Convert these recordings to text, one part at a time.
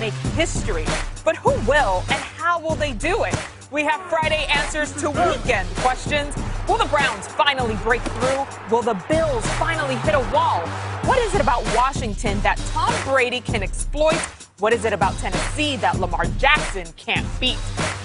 make history. But who will and how will they do it? We have Friday answers to weekend questions. Will the Browns finally break through? Will the Bills finally hit a wall? What is it about Washington that Tom Brady can exploit? What is it about Tennessee that Lamar Jackson can't beat?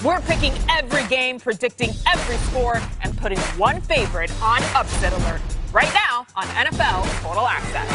We're picking every game, predicting every score, and putting one favorite on upset alert. Right now on NFL Total Access.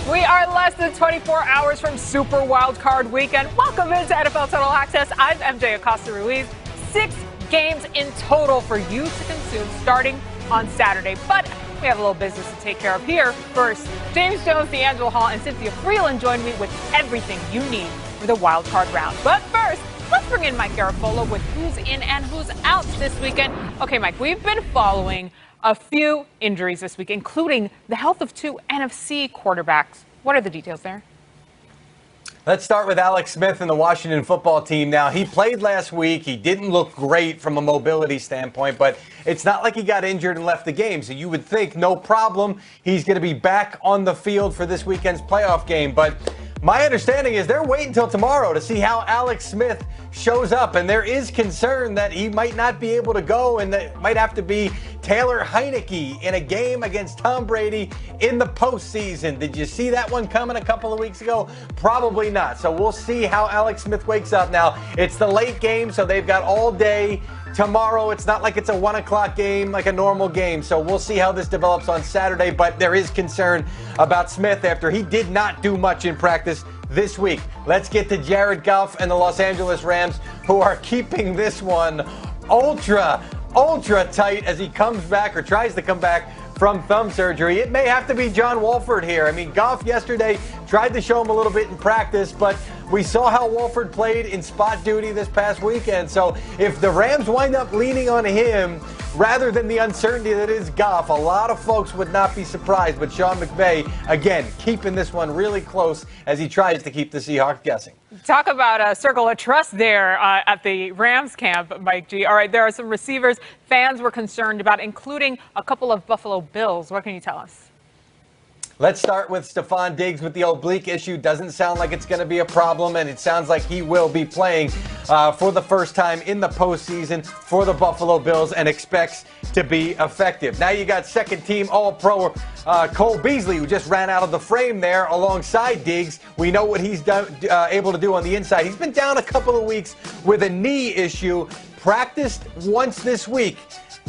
We are less than 24 hours from Super Wild Card weekend. Welcome into NFL Total Access. I'm MJ Acosta-Ruiz. 6 games in total for you to consume starting on Saturday. But we have a little business to take care of here. First, James Jones, D'Angelo Hall, and Cynthia Freeland join me with everything you need for the Wild Card round. But first, let's bring in Mike Garafolo with who's in and who's out this weekend. Okay, Mike, we've been following a few injuries this week, including the health of 2 NFC quarterbacks. What are the details there? Let's start with Alex Smith and the Washington football team. Now, he played last week. He didn't look great from a mobility standpoint, but it's not like he got injured and left the game. So you would think, no problem, he's going to be back on the field for this weekend's playoff game. But my understanding is they're waiting until tomorrow to see how Alex Smith shows up. And there is concern that he might not be able to go, and that might have to be Taylor Heineke in a game against Tom Brady in the postseason. Did you see that one coming a couple of weeks ago? Probably not. So we'll see how Alex Smith wakes up. Now, it's the late game, so they've got all day. Tomorrow, it's not like it's a 1 o'clock game like a normal game. So we'll see how this develops on Saturday. But there is concern about Smith after he did not do much in practice this week. Let's get to Jared Goff and the Los Angeles Rams, who are keeping this one ultra tight as he comes back or tries to come back from thumb surgery. It may have to be John Wolford here. I mean, Goff yesterday tried to show him a little bit in practice, but we saw how Wolford played in spot duty this past weekend. So if the Rams wind up leaning on him rather than the uncertainty that is Goff, a lot of folks would not be surprised. But Sean McVay, again, keeping this one really close as he tries to keep the Seahawks guessing. Talk about a circle of trust there at the Rams camp, Mike G. All right, there are some receivers fans were concerned about, including a couple of Buffalo Bills. What can you tell us? Let's start with Stephon Diggs with the oblique issue. Doesn't sound like it's going to be a problem, and it sounds like he will be playing for the first time in the postseason for the Buffalo Bills and expects to be effective. Now you got second-team All-Pro Cole Beasley, who just ran out of the frame there alongside Diggs. We know what he's able to do on the inside. He's been down a couple of weeks with a knee issue, practiced once this week.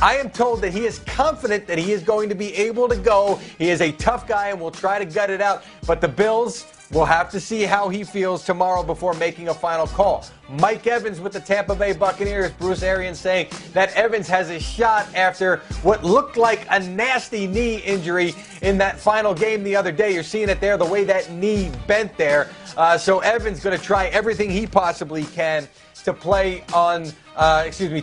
I am told that he is confident that he is going to be able to go. He is a tough guy and will try to gut it out. But the Bills will have to see how he feels tomorrow before making a final call. Mike Evans with the Tampa Bay Buccaneers. Bruce Arians saying that Evans has a shot after what looked like a nasty knee injury in that final game the other day. You're seeing it there, the way that knee bent there. So Evans going to try everything he possibly can to play on,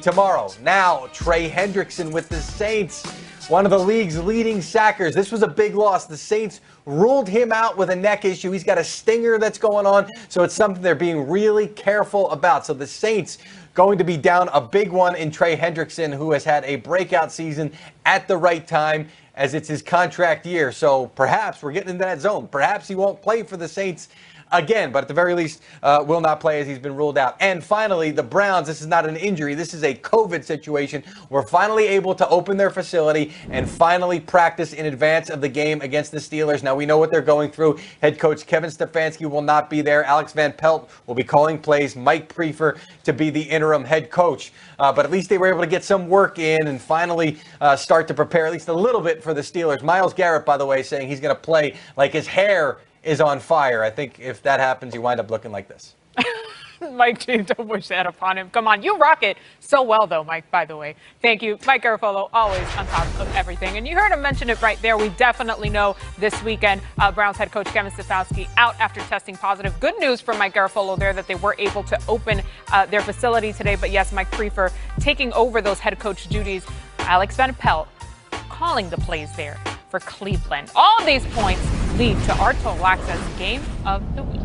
tomorrow. Now, Trey Hendrickson with the Saints, one of the league's leading sackers. This was a big loss. The Saints ruled him out with a neck issue. He's got a stinger that's going on, so it's something they're being really careful about. So the Saints going to be down a big one in Trey Hendrickson, who has had a breakout season at the right time as it's his contract year. So perhaps we're getting into that zone. Perhaps he won't play for the Saints again, but at the very least will not play as he's been ruled out. And finally, the Browns, this is not an injury, this is a COVID situation. We're finally able to open their facility and finally practice in advance of the game against the Steelers. Now, we know what they're going through. Head coach Kevin Stefanski will not be there. Alex Van Pelt will be calling plays. Mike Prefer to be the interim head coach. But at least they were able to get some work in and finally start to prepare at least a little bit for the Steelers. Myles Garrett, by the way, saying he's going to play like his hair is on fire. I think if that happens, you wind up looking like this. Mike G, don't wish that upon him. Come on, you rock it so well, though, Mike, by the way. Thank you. Mike Garafolo, always on top of everything. And you heard him mention it right there. We definitely know this weekend Browns head coach Kevin Stefanski out after testing positive. Good news for Mike Garafolo there that they were able to open their facility today. But yes, Mike Prefer taking over those head coach duties. Alex Van Pelt calling the plays there for Cleveland. All these points lead to our Total Access Game of the Week.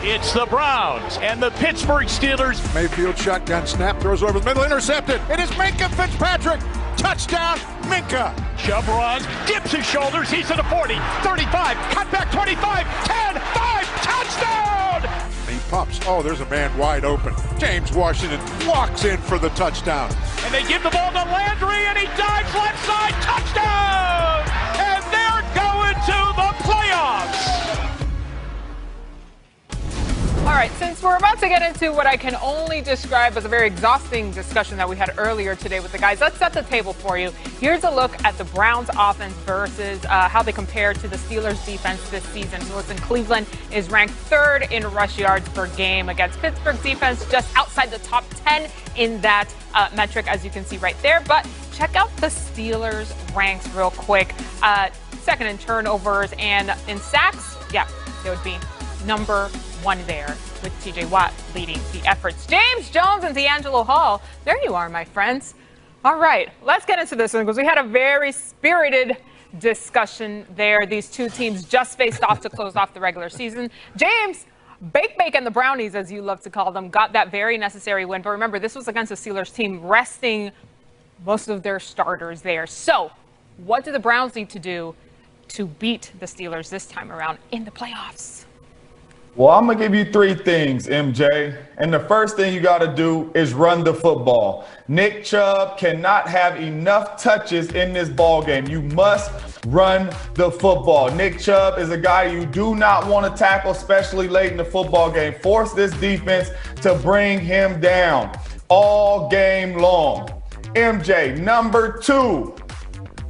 It's the Browns and the Pittsburgh Steelers. Mayfield shotgun snap, throws over the middle, intercepted. It is Minkah Fitzpatrick. Touchdown, Minkah. Chubb runs, dips his shoulders. He's at the 40, 35, cut back 25, 10, 5, touchdown! He pumps. Oh, there's a man wide open. James Washington walks in for the touchdown. And they give the ball to Landry, and he dives left side, touchdown! And they're going to the playoffs! All right, since we're about to get into what I can only describe as a very exhausting discussion that we had earlier today with the guys, let's set the table for you. Here's a look at the Browns offense versus how they compare to the Steelers defense this season. So listen, Cleveland is ranked third in rush yards per game against Pittsburgh's defense, just outside the top 10 in that metric, as you can see right there. But check out the Steelers ranks real quick. Second in turnovers and in sacks, yeah, they would be number one there, with TJ Watt leading the efforts. James Jones and D'Angelo Hall. There you are, my friends. All right, let's get into this one because we had a very spirited discussion there. These two teams just faced off to close off the regular season. James, Bake and the Brownies, as you love to call them, got that very necessary win. But remember, this was against the Steelers team resting most of their starters there. So what do the Browns need to do to beat the Steelers this time around in the playoffs? Well, I'm going to give you three things, MJ. And the first thing you got to do is run the football. Nick Chubb cannot have enough touches in this ball game. You must run the football. Nick Chubb is a guy you do not want to tackle, especially late in the football game. Force this defense to bring him down all game long. MJ, number two.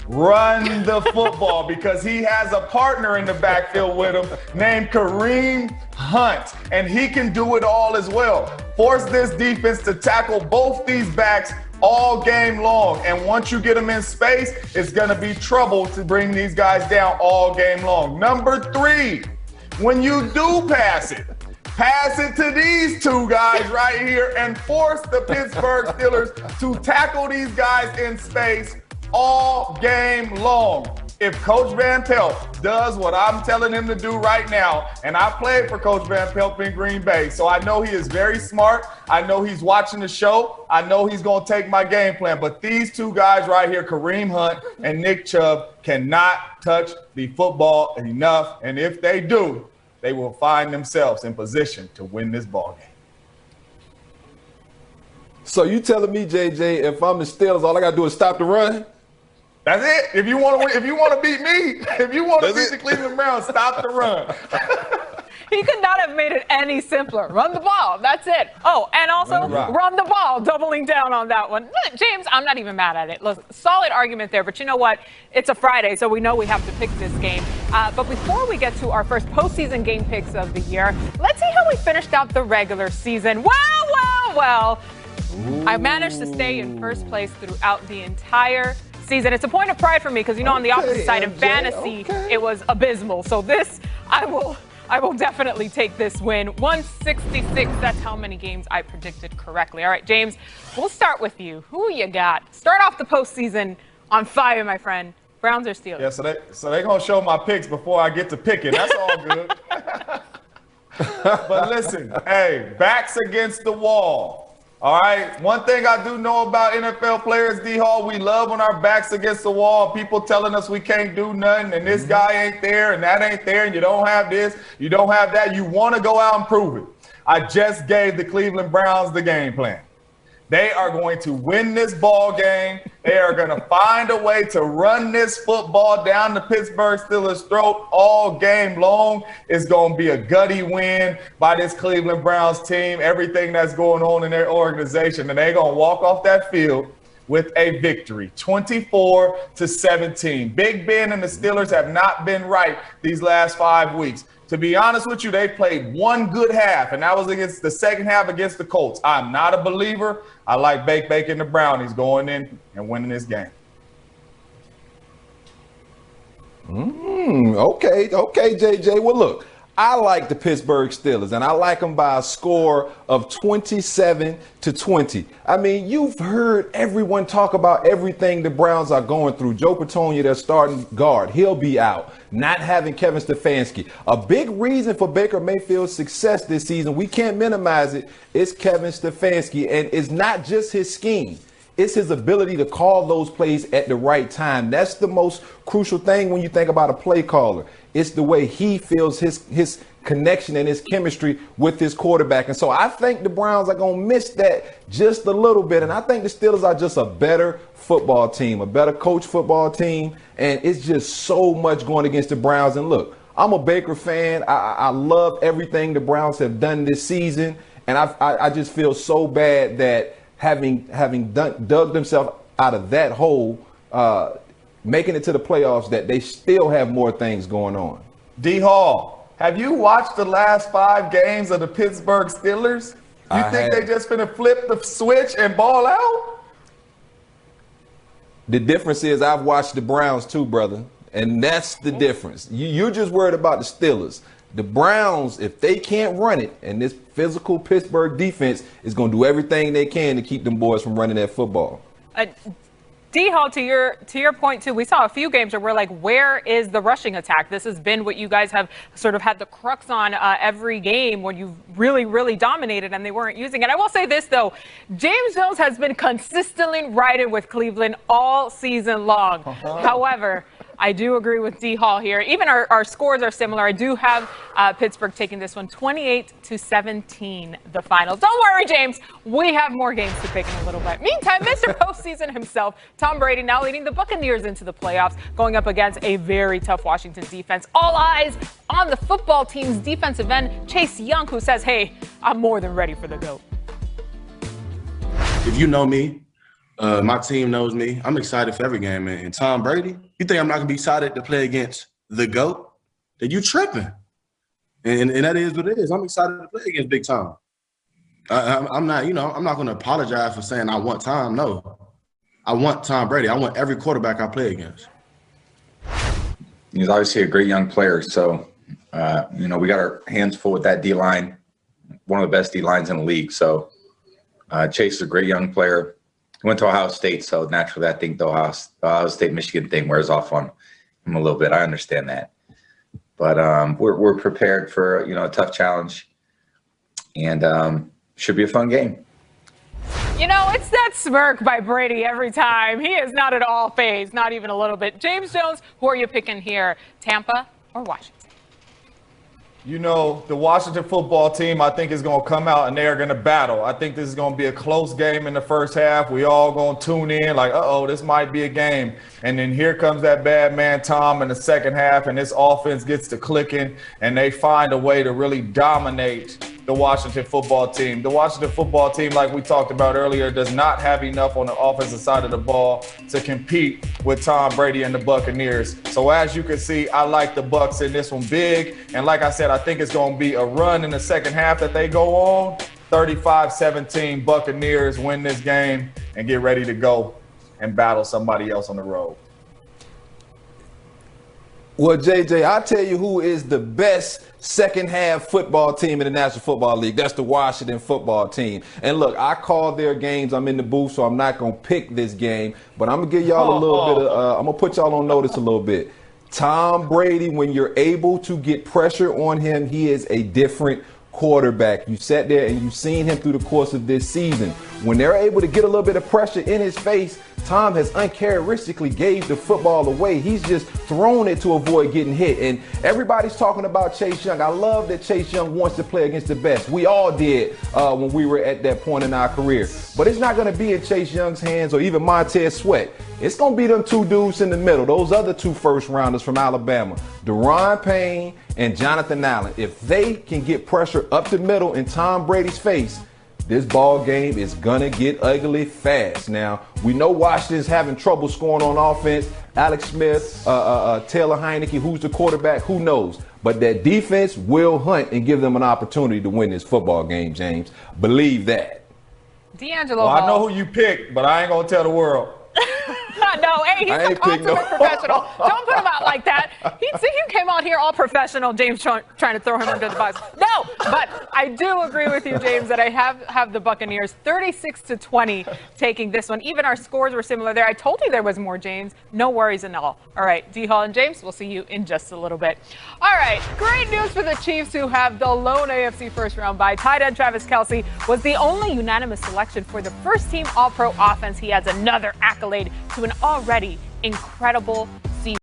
Run the football because he has a partner in the backfield with him named Kareem Hunt, and he can do it all as well. Force this defense to tackle both these backs all game long, and once you get them in space, it's going to be trouble to bring these guys down all game long. Number three, when you do pass it to these two guys right here and force the Pittsburgh Steelers to tackle these guys in space all game long. If Coach Van Pelt does what I'm telling him to do right now, and I played for Coach Van Pelt in Green Bay, so I know he is very smart. I know he's watching the show. I know he's going to take my game plan. But these two guys right here, Kareem Hunt and Nick Chubb, cannot touch the football enough. And if they do, they will find themselves in position to win this ball game. So you telling me, JJ, if I'm the Steelers, all I got to do is stop the run? That's it. If you want to beat me, if you want to beat the Cleveland Browns, stop the run. He could not have made it any simpler. Run the ball. That's it. Oh, and also run the ball, doubling down on that one. James, I'm not even mad at it. Look, solid argument there, but you know what? It's a Friday, so we know we have to pick this game. But before we get to our first postseason game picks of the year, let's see how we finished out the regular season. Well. Ooh. I managed to stay in first place throughout the entire season. It's a point of pride for me because, you know, on the opposite side, in fantasy, it was abysmal. So this, I will definitely take this win. 166, that's how many games I predicted correctly. All right, James, we'll start with you. Who you got? Start off the postseason on fire, my friend. Browns or Steelers? Yeah, so they're going to show my picks before I get to picking. That's all good. But listen, hey, backs against the wall. All right, one thing I do know about NFL players, D-Hall, we love when our backs against the wall, people telling us we can't do nothing, and this guy ain't there, and that ain't there, and you don't have this, you don't have that. You want to go out and prove it. I just gave the Cleveland Browns the game plan. They are going to win this ball game. They are going to find a way to run this football down the Pittsburgh Steelers' throat all game long. It's going to be a gutty win by this Cleveland Browns team, everything that's going on in their organization. And they're going to walk off that field with a victory, 24-17. Big Ben and the Steelers have not been right these last 5 weeks. To be honest with you, they played one good half, and that was against the second half against the Colts. I'm not a believer. I like Bake and the Brownies going in and winning this game. Okay, JJ. Well, look, I like the Pittsburgh Steelers, and I like them by a score of 27-20. I mean, you've heard everyone talk about everything the Browns are going through. Joe Patonia, their starting guard, he'll be out. Not having Kevin Stefanski. A big reason for Baker Mayfield's success this season, we can't minimize it, is Kevin Stefanski, and it's not just his scheme. It's his ability to call those plays at the right time. That's the most crucial thing when you think about a play caller. It's the way he feels his connection and his chemistry with his quarterback. And so I think the Browns are going to miss that just a little bit. And I think the Steelers are just a better football team, a better coach football team. And it's just so much going against the Browns. And look, I'm a Baker fan. I love everything the Browns have done this season. And I just feel so bad that having dug themselves out of that hole, making it to the playoffs, that they still have more things going on. D. Hall, have you watched the last 5 games of the Pittsburgh Steelers? You think they just finna flip the switch and ball out? The difference is I've watched the Browns too, brother. And that's the difference. You're just worried about the Steelers. The Browns, if they can't run it, and this physical Pittsburgh defense is going to do everything they can to keep them boys from running that football. D-Hall, to your point, too, we saw a few games where we're like, where is the rushing attack? This has been what you guys have sort of had the crux on every game when you've really, really dominated, and they weren't using it. I will say this, though. James Jones has been consistently riding with Cleveland all season long. However, I do agree with D-Hall here. Even our scores are similar. I do have Pittsburgh taking this one 28-17, the final. Don't worry, James. We have more games to pick in a little bit. Meantime, Mr. Postseason himself, Tom Brady, now leading the Buccaneers into the playoffs, going up against a very tough Washington defense. All eyes on the football team's defensive end, Chase Young, who says, hey, I'm more than ready for the GOAT. If you know me, my team knows me. I'm excited for every game, man. And Tom Brady, you think I'm not going to be excited to play against the GOAT? Then you tripping. And that is what it is. I'm excited to play against Big Tom. I'm not, I'm not going to apologize for saying I want Tom. No. I want Tom Brady. I want every quarterback I play against. He's obviously a great young player. So, we got our hands full with that D-line, one of the best D-lines in the league. So, Chase is a great young player. Went to Ohio State, so naturally I think the Ohio State-Michigan thing wears off on him a little bit. I understand that. But we're prepared for, a tough challenge, and should be a fun game. It's that smirk by Brady every time. He is not at all fazed, not even a little bit. James Jones, who are you picking here, Tampa or Washington? The Washington football team, I think, is going to come out and they are going to battle. I think this is going to be a close game in the first half. We all going to tune in like, uh-oh, this might be a game. And then here comes that bad man Tom in the second half, and this offense gets to clicking, and they find a way to really dominate the Washington football team. The Washington football team, like we talked about earlier, does not have enough on the offensive side of the ball to compete with Tom Brady and the Buccaneers. So as you can see, I like the Bucs in this one big. And like I said, I think it's going to be a run in the second half that they go on. 35-17, Buccaneers win this game and get ready to go and battle somebody else on the road. Well, JJ, I'll tell you who is the best second half football team in the National Football League. That's the Washington football team. And look, I call their games. I'm in the booth, so I'm not going to pick this game. But I'm going to give y'all a little bit of, I'm going to put y'all on notice a little bit. Tom Brady, when you're able to get pressure on him, he is a different quarterback. You sat there and you've seen him through the course of this season. When they're able to get a little bit of pressure in his face, Tom has uncharacteristically gave the football away. He's just thrown it to avoid getting hit. And everybody's talking about Chase Young. I love that Chase Young wants to play against the best. We all did when we were at that point in our career. But it's not going to be in Chase Young's hands or even Montez Sweat. It's going to be them two dudes in the middle, those other 2 first-rounders from Alabama, Daron Payne and Jonathan Allen. If they can get pressure up the middle in Tom Brady's face, this ball game is going to get ugly fast. Now, we know Washington's having trouble scoring on offense. Alex Smith, Taylor Heineke, who's the quarterback, who knows? But that defense will hunt and give them an opportunity to win this football game, James. Believe that. D'Angelo Well, Hall. I know who you picked, but I ain't going to tell the world. on. No, hey, he's the consummate professional. Don't put him out like that. He came out here all professional, James trying to throw him under the bus. No, but I do agree with you, James, that I have the Buccaneers 36-20 taking this one. Even our scores were similar there. I told you there was more, James. No worries at all. All right, D-Hall and James, we'll see you in just a little bit. All right, great news for the Chiefs, who have the lone AFC first-round bye. Tight end Travis Kelce was the only unanimous selection for the first-team All-Pro offense. He adds another accolade to an already incredible